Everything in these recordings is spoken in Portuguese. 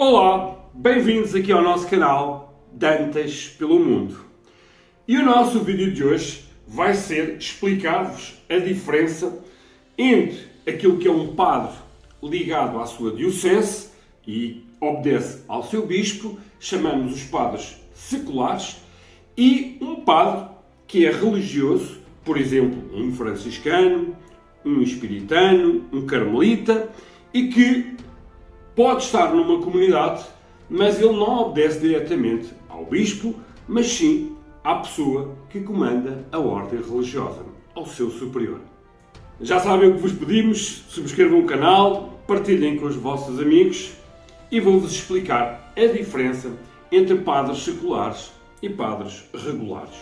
Olá, bem-vindos aqui ao nosso canal Dantas pelo Mundo. E o nosso vídeo de hoje vai ser explicar-vos a diferença entre aquilo que é um padre ligado à sua diocese e obedece ao seu bispo, chamamos os padres seculares, e um padre que é religioso, por exemplo, um franciscano, um espiritano, um carmelita, e que pode estar numa comunidade, mas ele não obedece diretamente ao bispo, mas sim à pessoa que comanda a ordem religiosa, ao seu superior. Já sabem o que vos pedimos, subscrevam o canal, partilhem com os vossos amigos e vou-vos explicar a diferença entre padres seculares e padres regulares.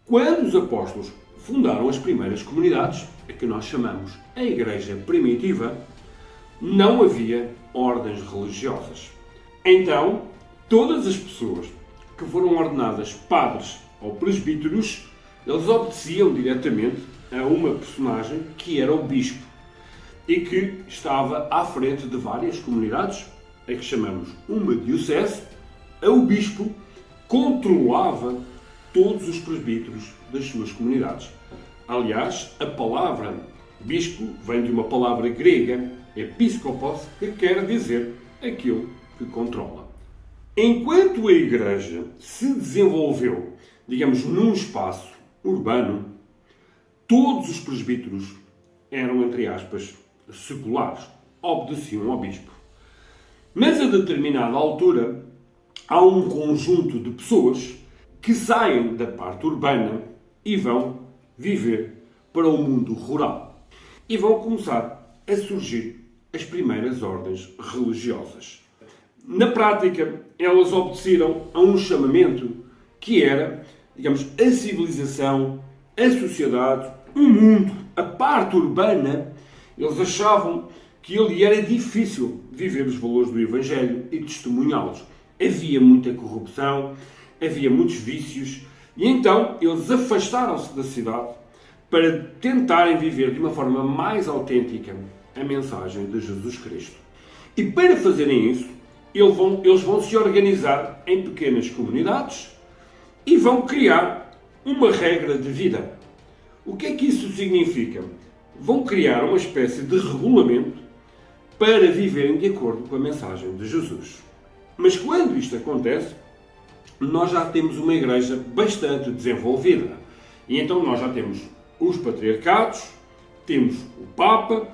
Quando os apóstolos fundaram as primeiras comunidades, a que nós chamamos a Igreja Primitiva, não havia ordens religiosas. Então, todas as pessoas que foram ordenadas padres ou presbíteros, eles obedeciam diretamente a uma personagem que era o bispo e que estava à frente de várias comunidades, a que chamamos uma diocese. O bispo controlava todos os presbíteros das suas comunidades. Aliás, a palavra bispo vem de uma palavra grega, episkopos, que quer dizer aquilo que controla. Enquanto a Igreja se desenvolveu, digamos, num espaço urbano, todos os presbíteros eram, entre aspas, seculares, obedeciam ao bispo. Mas a determinada altura, há um conjunto de pessoas que saem da parte urbana e vão viver para o mundo rural. E vão começar a surgir as primeiras ordens religiosas. Na prática, elas obedeceram a um chamamento que era, digamos, a civilização, a sociedade, o mundo, a parte urbana. Eles achavam que ali era difícil viver os valores do Evangelho e testemunhá-los. Havia muita corrupção, havia muitos vícios, e então eles afastaram-se da cidade para tentarem viver de uma forma mais autêntica a mensagem de Jesus Cristo. E para fazerem isso, eles vão se organizar em pequenas comunidades e vão criar uma regra de vida. O que é que isso significa? Vão criar uma espécie de regulamento para viverem de acordo com a mensagem de Jesus. Mas quando isto acontece, nós já temos uma igreja bastante desenvolvida. E então nós já temos os patriarcados, temos o Papa,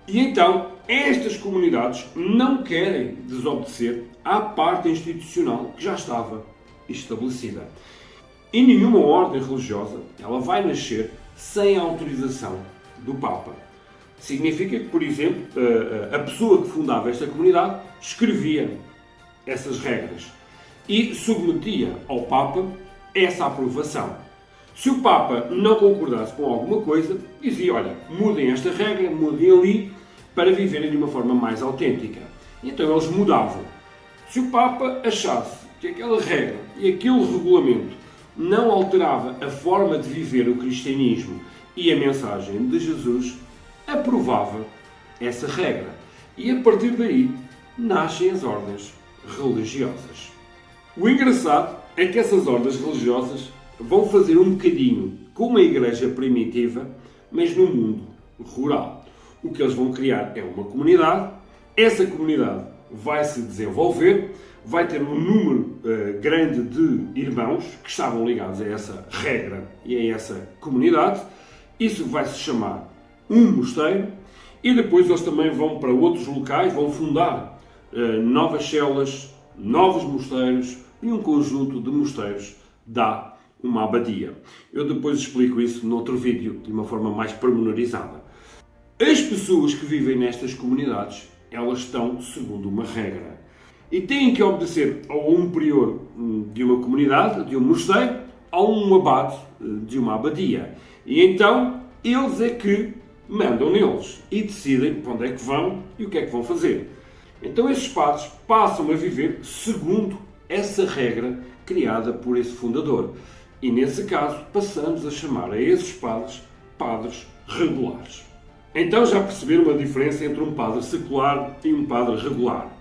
e então estas comunidades não querem desobedecer à parte institucional que já estava estabelecida. E nenhuma ordem religiosa ela vai nascer sem a autorização do Papa. Significa que, por exemplo, a pessoa que fundava esta comunidade escrevia essas regras e submetia ao Papa essa aprovação. Se o Papa não concordasse com alguma coisa, dizia, olha, mudem esta regra, mudem ali, para viverem de uma forma mais autêntica. E então eles mudavam. Se o Papa achasse que aquela regra e aquele regulamento não alterava a forma de viver o cristianismo e a mensagem de Jesus, aprovava essa regra. E a partir daí, nascem as ordens religiosas. O engraçado é que essas ordens religiosas vão fazer um bocadinho como a Igreja Primitiva, mas no mundo rural. O que eles vão criar é uma comunidade, essa comunidade vai se desenvolver, vai ter um número grande de irmãos que estavam ligados a essa regra e a essa comunidade. Isso vai se chamar um mosteiro e depois eles também vão para outros locais, vão fundar novas células, novos mosteiros, e um conjunto de mosteiros dá uma abadia. Eu depois explico isso noutro vídeo, de uma forma mais pormenorizada. As pessoas que vivem nestas comunidades, elas estão segundo uma regra. E têm que obedecer a um prior de uma comunidade, de um mosteiro, há um abade de uma abadia. E então eles é que mandam neles e decidem para onde é que vão e o que é que vão fazer. Então esses padres passam a viver segundo essa regra criada por esse fundador. E nesse caso passamos a chamar a esses padres padres regulares. Então já perceberam a diferença entre um padre secular e um padre regular.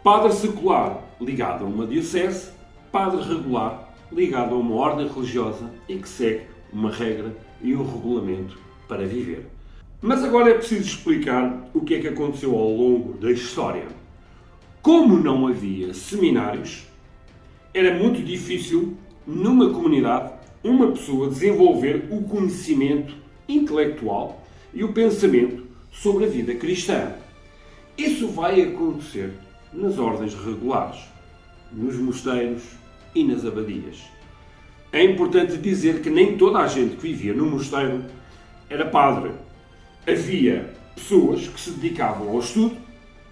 Padre secular ligado a uma diocese, padre regular ligado a uma ordem religiosa e que segue uma regra e um regulamento para viver. Mas agora é preciso explicar o que é que aconteceu ao longo da história. Como não havia seminários, era muito difícil, numa comunidade, uma pessoa desenvolver o conhecimento intelectual e o pensamento sobre a vida cristã. Isso vai acontecer nas ordens regulares, nos mosteiros e nas abadias. É importante dizer que nem toda a gente que vivia no mosteiro era padre. Havia pessoas que se dedicavam ao estudo,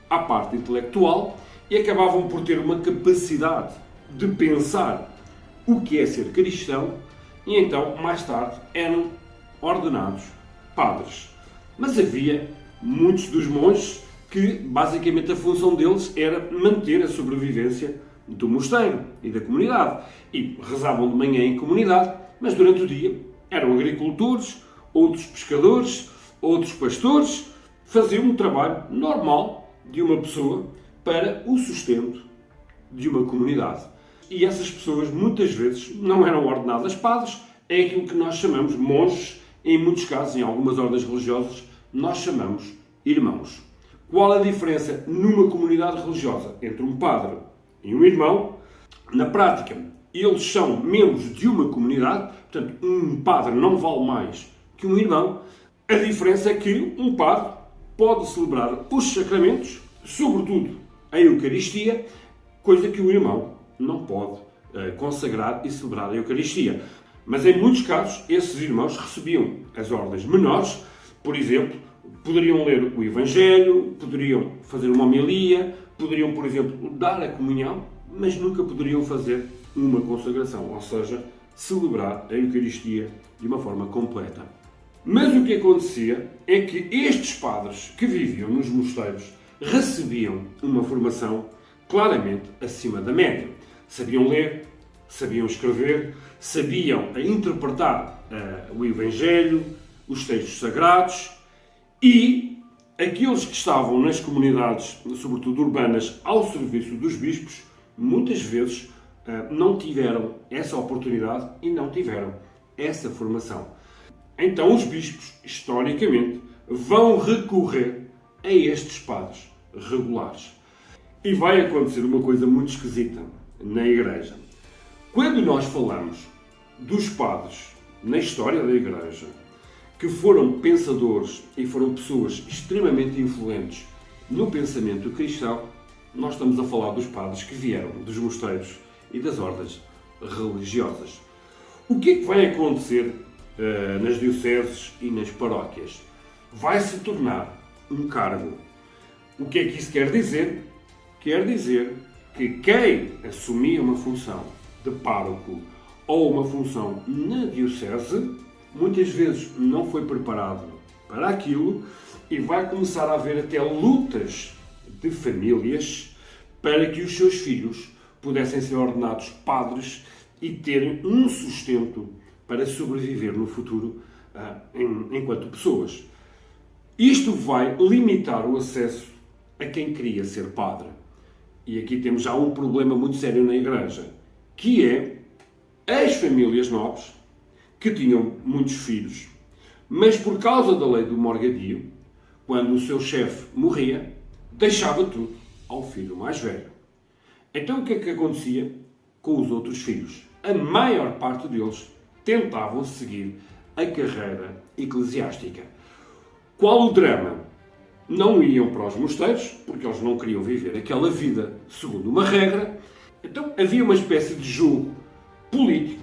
à parte intelectual, e acabavam por ter uma capacidade de pensar o que é ser cristão, e então, mais tarde, eram ordenados padres. Mas havia muitos dos monges que, basicamente, a função deles era manter a sobrevivência do mosteiro e da comunidade. E rezavam de manhã em comunidade, mas durante o dia eram agricultores, outros pescadores, outros pastores, faziam um trabalho normal de uma pessoa para o sustento de uma comunidade. E essas pessoas, muitas vezes, não eram ordenadas padres, é aquilo que nós chamamos monges, em muitos casos, em algumas ordens religiosas, nós chamamos irmãos. Qual a diferença numa comunidade religiosa entre um padre e um irmão? Na prática, eles são membros de uma comunidade, portanto, um padre não vale mais que um irmão. A diferença é que um padre pode celebrar os sacramentos, sobretudo a Eucaristia, coisa que o irmão não pode consagrar e celebrar a Eucaristia. Mas em muitos casos, esses irmãos recebiam as ordens menores, por exemplo, poderiam ler o Evangelho, poderiam fazer uma homilia, poderiam, por exemplo, dar a comunhão, mas nunca poderiam fazer uma consagração, ou seja, celebrar a Eucaristia de uma forma completa. Mas o que acontecia é que estes padres que viviam nos mosteiros recebiam uma formação claramente acima da média. Sabiam ler, sabiam escrever, sabiam interpretar o Evangelho, os textos sagrados, e aqueles que estavam nas comunidades, sobretudo urbanas, ao serviço dos bispos, muitas vezes não tiveram essa oportunidade e não tiveram essa formação. Então os bispos, historicamente, vão recorrer a estes padres regulares. E vai acontecer uma coisa muito esquisita na Igreja. Quando nós falamos dos padres na história da Igreja, que foram pensadores e foram pessoas extremamente influentes no pensamento cristão, nós estamos a falar dos padres que vieram dos mosteiros e das ordens religiosas. O que é que vai acontecer nas dioceses e nas paróquias? Vai se tornar um cargo. O que é que isso quer dizer? Quer dizer que quem assumia uma função de pároco ou uma função na diocese, muitas vezes não foi preparado para aquilo e vai começar a haver até lutas de famílias para que os seus filhos pudessem ser ordenados padres e terem um sustento para sobreviver no futuro enquanto pessoas. Isto vai limitar o acesso a quem queria ser padre. E aqui temos já um problema muito sério na Igreja, que é as famílias nobres que tinham muitos filhos, mas por causa da lei do morgadio, quando o seu chefe morria, deixava tudo ao filho mais velho. Então o que é que acontecia com os outros filhos? A maior parte deles tentavam seguir a carreira eclesiástica. Qual o drama? Não iam para os mosteiros, porque eles não queriam viver aquela vida segundo uma regra. Então havia uma espécie de jogo político,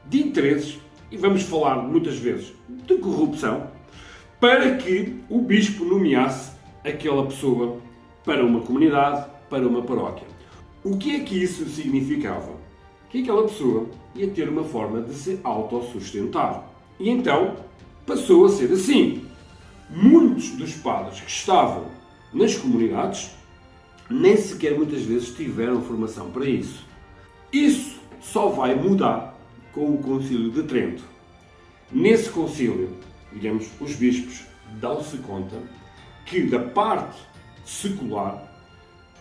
de interesses, e vamos falar muitas vezes de corrupção, para que o bispo nomeasse aquela pessoa para uma comunidade, para uma paróquia. O que é que isso significava? que aquela pessoa ia ter uma forma de se autossustentar. E então passou a ser assim. Muitos dos padres que estavam nas comunidades nem sequer muitas vezes tiveram formação para isso. Isso só vai mudar com o Concílio de Trento. Nesse concílio, digamos, os bispos dão-se conta que da parte secular,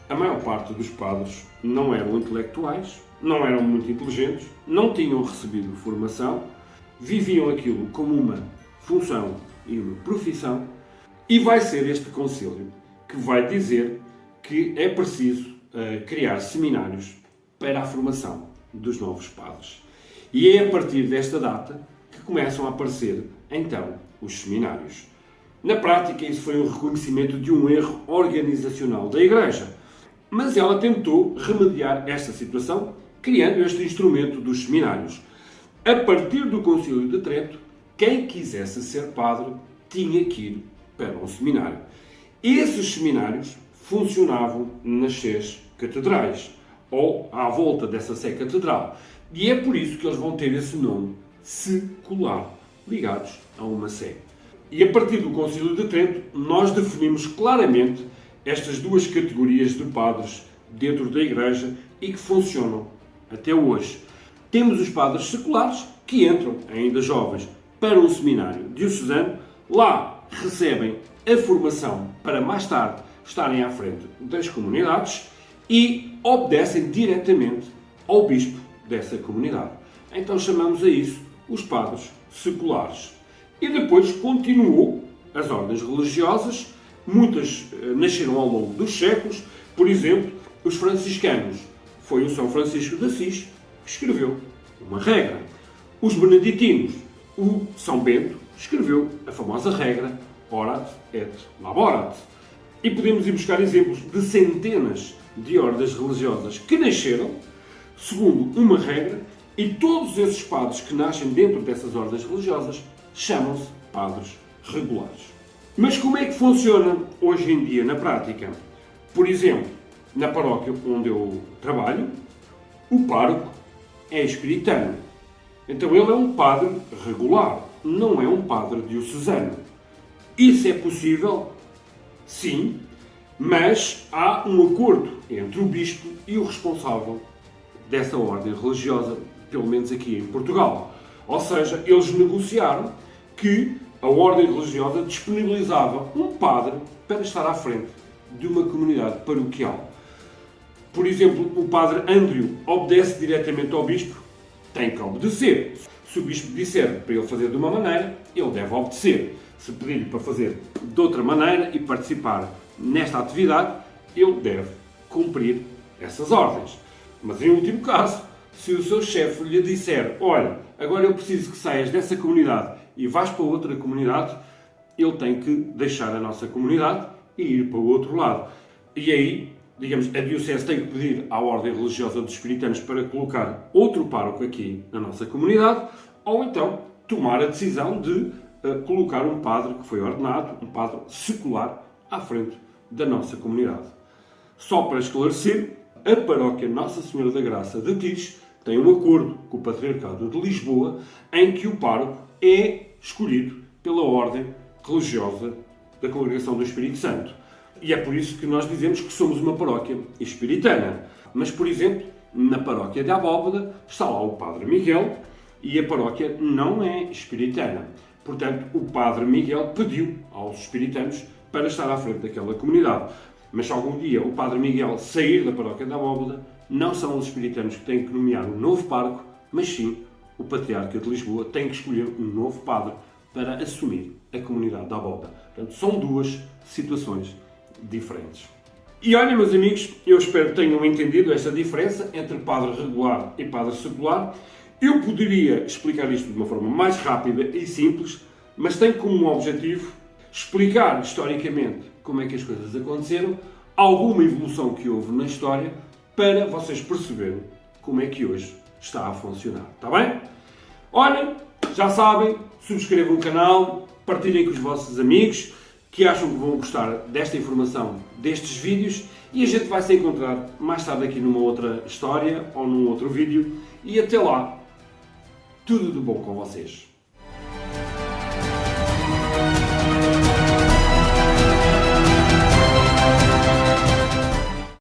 a maior parte dos padres não eram intelectuais, não eram muito inteligentes, não tinham recebido formação, viviam aquilo como uma função e uma profissão, e vai ser este concílio que vai dizer que é preciso criar seminários para a formação dos novos padres. E é a partir desta data que começam a aparecer, então, os seminários. Na prática, isso foi um reconhecimento de um erro organizacional da Igreja. Mas ela tentou remediar esta situação, criando este instrumento dos seminários. A partir do Concílio de Trento, quem quisesse ser padre tinha que ir para um seminário. Esses seminários funcionavam nas sés catedrais, ou à volta dessa sé catedral. E é por isso que eles vão ter esse nome secular, ligados a uma sé. E a partir do Concílio de Trento, nós definimos claramente estas duas categorias de padres dentro da Igreja e que funcionam até hoje. Temos os padres seculares, que entram, ainda jovens, para um seminário diocesano. Lá recebem a formação para mais tarde estarem à frente das comunidades e obedecem diretamente ao bispo dessa comunidade. Então chamamos a isso os padres seculares. E depois continuou as ordens religiosas, muitas nasceram ao longo dos séculos. Por exemplo, os franciscanos. Foi o São Francisco de Assis que escreveu uma regra. Os beneditinos, o São Bento escreveu a famosa regra Orat et Laborat. E podemos ir buscar exemplos de centenas de ordens religiosas que nasceram segundo uma regra, e todos esses padres que nascem dentro dessas ordens religiosas chamam-se padres regulares. Mas como é que funciona hoje em dia na prática? Por exemplo, na paróquia onde eu trabalho, o pároco é espiritano. Então ele é um padre regular, não é um padre diocesano. Isso é possível? Sim, mas há um acordo entre o bispo e o responsável dessa ordem religiosa, pelo menos aqui em Portugal. Ou seja, eles negociaram que a ordem religiosa disponibilizava um padre para estar à frente de uma comunidade paroquial. Por exemplo, o padre Andrew obedece diretamente ao bispo, tem que obedecer. Se o bispo disser para ele fazer de uma maneira, ele deve obedecer. Se pedir-lhe para fazer de outra maneira e participar nesta atividade, ele deve cumprir essas ordens. Mas em último caso, se o seu chefe lhe disser: olha, agora eu preciso que saias dessa comunidade e vais para outra comunidade, ele tem que deixar a nossa comunidade e ir para o outro lado. E aí, digamos, a diocese tem que pedir à ordem religiosa dos espiritanos para colocar outro pároco aqui na nossa comunidade, ou então tomar a decisão de colocar um padre que foi ordenado, um padre secular, à frente da nossa comunidade. Só para esclarecer, a paróquia Nossa Senhora da Graça de Tires tem um acordo com o Patriarcado de Lisboa em que o pároco é escolhido pela ordem religiosa da Congregação do Espírito Santo. E é por isso que nós dizemos que somos uma paróquia espiritana. Mas, por exemplo, na paróquia de Abóbora está lá o Padre Miguel e a paróquia não é espiritana. Portanto, o Padre Miguel pediu aos espiritanos para estar à frente daquela comunidade. Mas se algum dia o Padre Miguel sair da paróquia da Abóbora, não são os espiritanos que têm que nomear um novo pároco, mas sim o Patriarca de Lisboa tem que escolher um novo padre para assumir a comunidade da Abóbora. Portanto, são duas situações diferentes. E olha, meus amigos, eu espero que tenham entendido esta diferença entre padre regular e padre secular. Eu poderia explicar isto de uma forma mais rápida e simples, mas tenho como objetivo explicar historicamente como é que as coisas aconteceram, alguma evolução que houve na história, para vocês perceberem como é que hoje está a funcionar. Está bem? Olhem, já sabem, subscrevam o canal, partilhem com os vossos amigos que acham que vão gostar desta informação, destes vídeos, e a gente vai se encontrar mais tarde aqui numa outra história ou num outro vídeo. e até lá, tudo de bom com vocês.